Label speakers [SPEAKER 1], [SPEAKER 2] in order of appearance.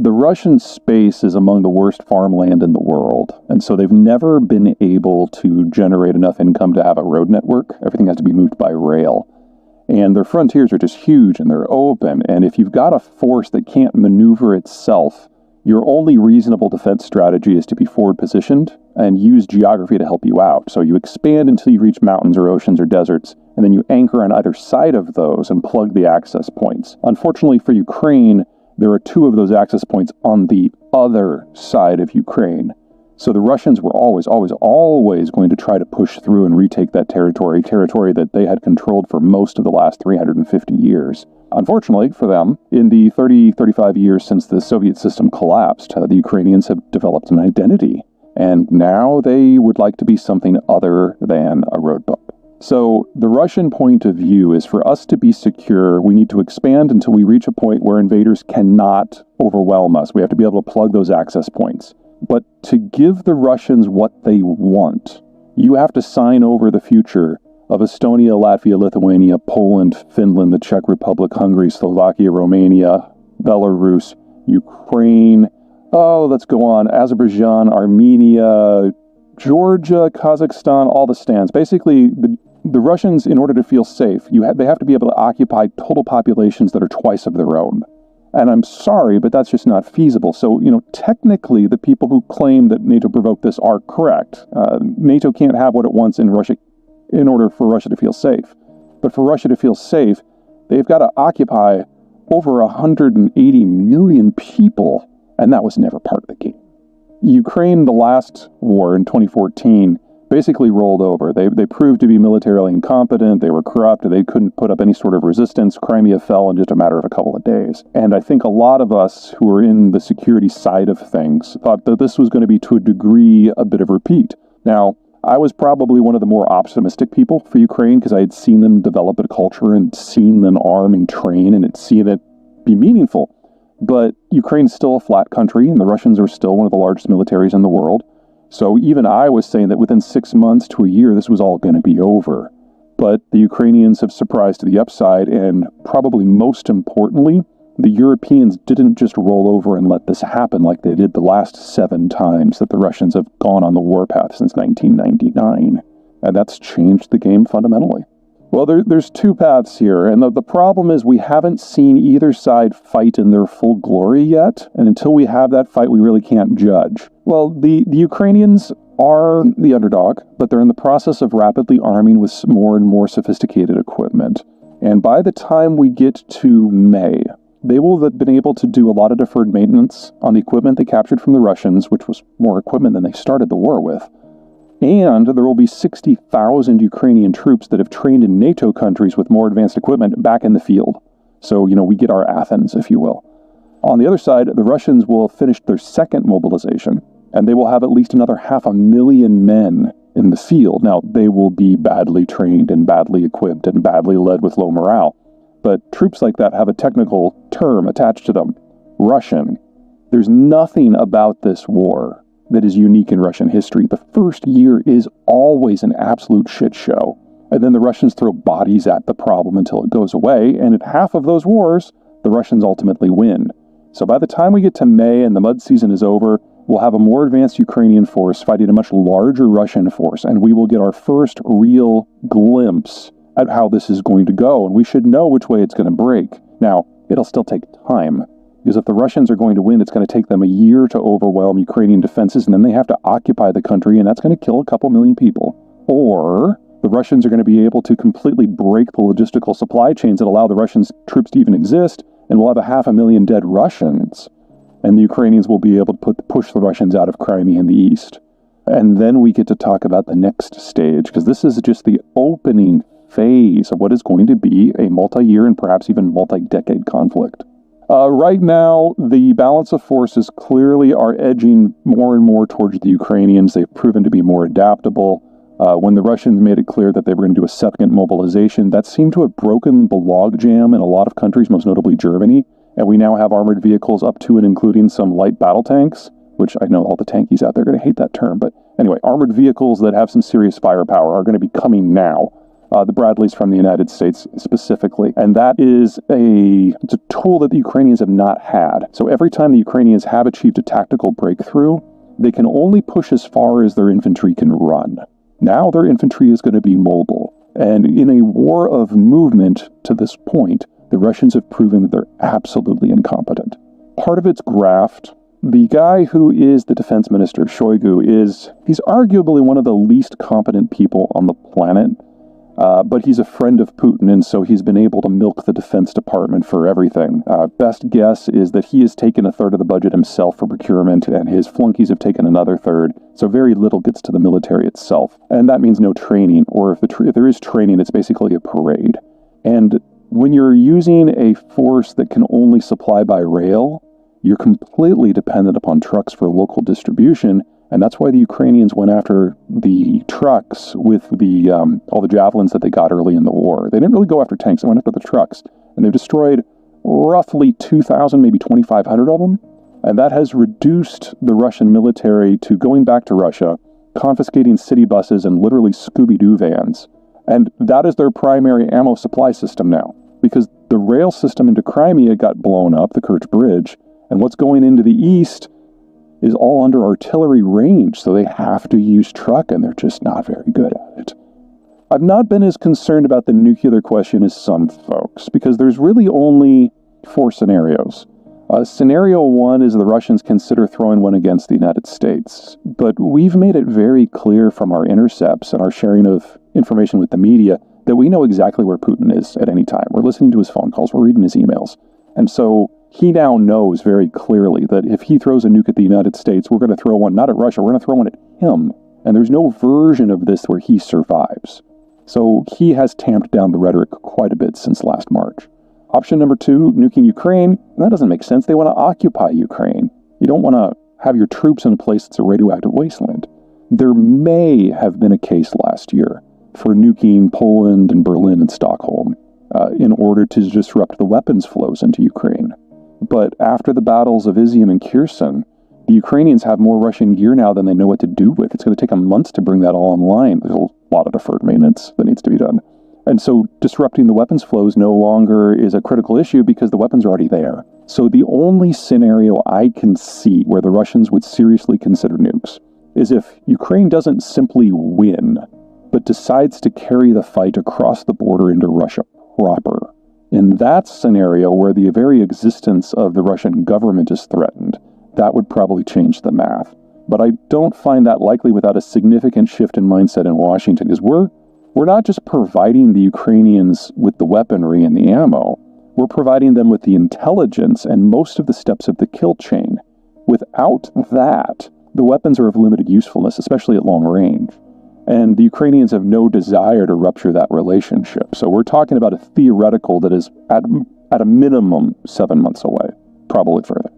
[SPEAKER 1] the Russian space is among the worst farmland in the world, and so they've never been able to generate enough income to have a road network. Everything has to be moved by rail. And their frontiers are just huge, and they're open, and if you've got a force that can't maneuver itself, your only reasonable defense strategy is to be forward positioned and use geography to help you out. So you expand until you reach mountains or oceans or deserts, and then you anchor on either side of those and plug the access points. Unfortunately for Ukraine, there are 2 of those access points on the other side of Ukraine. So the Russians were always going to try to push through and retake that territory that they had controlled for most of the last 350 years. Unfortunately for them, in the 35 years since the Soviet system collapsed, the Ukrainians have developed an identity. And now they would like to be something other than a road bump. So the Russian point of view is, for us to be secure, we need to expand until we reach a point where invaders cannot overwhelm us. We have to be able to plug those access points. But to give the Russians what they want, you have to sign over the future of Estonia, Latvia, Lithuania, Poland, Finland, the Czech Republic, Hungary, Slovakia, Romania, Belarus, Ukraine, let's go on, Azerbaijan, Armenia, Georgia, Kazakhstan, all the stands. Basically, the Russians, in order to feel safe, they have to be able to occupy total populations that are twice of their own. And I'm sorry, but that's just not feasible. So, technically, the people who claim that NATO provoked this are correct. NATO can't have what it wants in Russia in order for Russia to feel safe. But for Russia to feel safe, they've got to occupy over 180 million people, and that was never part of the game. Ukraine, the last war in 2014, basically rolled over. They proved to be militarily incompetent, they were corrupt, they couldn't put up any sort of resistance. Crimea fell in just a matter of a couple of days. And I think a lot of us who are in the security side of things thought that this was going to be, to a degree, a bit of a repeat. Now, I was probably one of the more optimistic people for Ukraine because I had seen them develop a culture and seen them arm and train and had seen it be meaningful. But Ukraine's still a flat country, and the Russians are still one of the largest militaries in the world. So even I was saying that within 6 months to a year, this was all going to be over. But the Ukrainians have surprised to the upside, and probably most importantly, the Europeans didn't just roll over and let this happen like they did the last 7 times that the Russians have gone on the warpath since 1999. And that's changed the game fundamentally. Well, there's 2 paths here, and the problem is we haven't seen either side fight in their full glory yet, and until we have that fight, we really can't judge. Well, the Ukrainians are the underdog, but they're in the process of rapidly arming with more and more sophisticated equipment. And by the time we get to May, they will have been able to do a lot of deferred maintenance on the equipment they captured from the Russians, which was more equipment than they started the war with. And there will be 60,000 Ukrainian troops that have trained in NATO countries with more advanced equipment back in the field. So, we get our Athens, if you will. On the other side, the Russians will have finished their second mobilization, and they will have at least another 500,000 men in the field. Now, they will be badly trained and badly equipped and badly led with low morale. But troops like that have a technical term attached to them: Russian. There's nothing about this war that is unique in Russian history. The first year is always an absolute shit show. And then the Russians throw bodies at the problem until it goes away, and in half of those wars, the Russians ultimately win. So by the time we get to May and the mud season is over, we'll have a more advanced Ukrainian force fighting a much larger Russian force, and we will get our first real glimpse at how this is going to go, and we should know which way it's going to break. Now, it'll still take time, because if the Russians are going to win, it's going to take them a year to overwhelm Ukrainian defenses, and then they have to occupy the country, and that's going to kill a couple million people. Or the Russians are going to be able to completely break the logistical supply chains that allow the Russian troops to even exist, and we'll have 500,000 dead Russians, and the Ukrainians will be able to push the Russians out of Crimea in the east. And then we get to talk about the next stage, because this is just the opening phase of what is going to be a multi-year and perhaps even multi-decade conflict. Right now, the balance of forces clearly are edging more and more towards the Ukrainians. They've proven to be more adaptable. When the Russians made it clear that they were going to do a second mobilization, that seemed to have broken the logjam in a lot of countries, most notably Germany. And we now have armored vehicles up to and including some light battle tanks, which I know all the tankies out there are going to hate that term. But anyway, armored vehicles that have some serious firepower are going to be coming now. the Bradleys from the United States specifically. And that is it's a tool that the Ukrainians have not had. So every time the Ukrainians have achieved a tactical breakthrough, they can only push as far as their infantry can run. Now their infantry is going to be mobile. And in a war of movement to this point, the Russians have proven that they're absolutely incompetent. Part of it's graft. The guy who is the defense minister, Shoigu, he's arguably one of the least competent people on the planet, but he's a friend of Putin, and so he's been able to milk the Defense Department for everything. Best guess is that he has taken a third of the budget himself for procurement, and his flunkies have taken another third, so very little gets to the military itself. And that means no training, or if there is training, it's basically a parade. And when you're using a force that can only supply by rail, you're completely dependent upon trucks for local distribution, and that's why the Ukrainians went after the trucks with all the javelins that they got early in the war. They didn't really go after tanks, they went after the trucks, and they've destroyed roughly 2,000, maybe 2,500 of them, and that has reduced the Russian military to going back to Russia, confiscating city buses and literally Scooby-Doo vans, and that is their primary ammo supply system now, because the rail system into Crimea got blown up, the Kerch Bridge, and what's going into the east is all under artillery range, so they have to use truck, and they're just not very good at it. I've not been as concerned about the nuclear question as some folks, because there's really only 4 scenarios. Scenario 1 is the Russians consider throwing one against the United States, but we've made it very clear from our intercepts and our sharing of information with the media that we know exactly where Putin is at any time. We're listening to his phone calls, we're reading his emails, and so he now knows very clearly that if he throws a nuke at the United States, we're going to throw one not at Russia, we're going to throw one at him. And there's no version of this where he survives. So he has tamped down the rhetoric quite a bit since last March. Option number 2, nuking Ukraine. That doesn't make sense. They want to occupy Ukraine. You don't want to have your troops in a place that's a radioactive wasteland. There may have been a case last year for nuking Poland and Berlin and Stockholm in order to disrupt the weapons flows into Ukraine. But after the battles of Izium and Kherson, the Ukrainians have more Russian gear now than they know what to do with. It's going to take them months to bring that all online. There's a lot of deferred maintenance that needs to be done. And so disrupting the weapons flows no longer is a critical issue because the weapons are already there. So the only scenario I can see where the Russians would seriously consider nukes is if Ukraine doesn't simply win, but decides to carry the fight across the border into Russia proper. In that scenario, where the very existence of the Russian government is threatened, that would probably change the math. But I don't find that likely without a significant shift in mindset in Washington, because we're not just providing the Ukrainians with the weaponry and the ammo, we're providing them with the intelligence and most of the steps of the kill chain. Without that, the weapons are of limited usefulness, especially at long range. And the Ukrainians have no desire to rupture that relationship. So we're talking about a theoretical that is at a minimum 7 months away, probably further.